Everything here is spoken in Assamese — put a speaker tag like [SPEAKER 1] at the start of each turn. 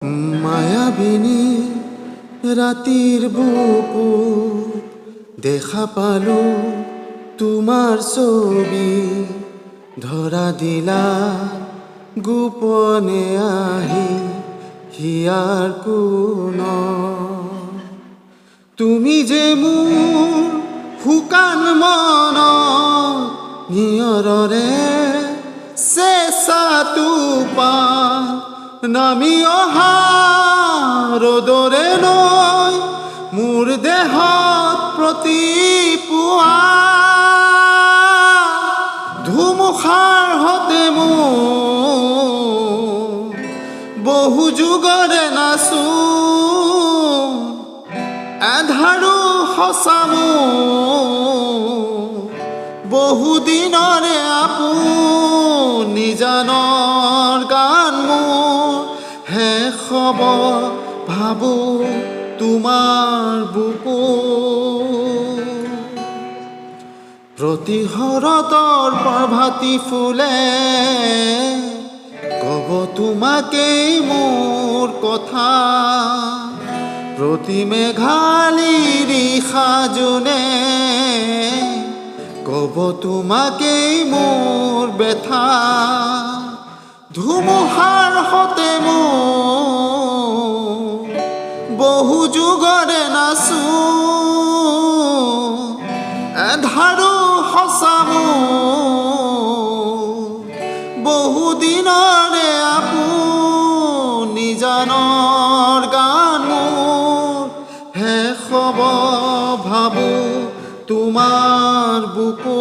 [SPEAKER 1] মায়াবিনী ৰাতিৰ বুকু দেখা পালো তোমাৰ ছবি ধৰা দিলা গোপনে আহি হিয়াৰ কোণ তুমি যে মোৰ শুকান মন নিয়ৰৰে চেঁচাটো পান নামি অহা ৰ'দৰে নৈ মোৰ দেহত প্ৰতিপুৱা ধুমুহাৰ হতে মোৰ বহু যুগৰে নাচো আন্ধাৰো সঁচা মোৰ বহু দিনৰে আপুনি জানৰ গান মোৰ শেষ হ'ব ভাবো তোমাৰ বুকু প্ৰতি শৰতৰ প্ৰভাতী ফুলে ক'ব তোমাকেই মোৰ কথা প্ৰতি মেঘালীৰ সাজোনে ক'ব তোমাকেই মোৰ ব্যথা ধুমুহাৰ হতে মোৰ বহু যুগৰে নাচো আন্ধাৰো সঁচা মোৰ বহু দিনৰে আপুনি জানৰ গান মোৰ শেষ হ'ব ভাবো তোমাৰ বুকু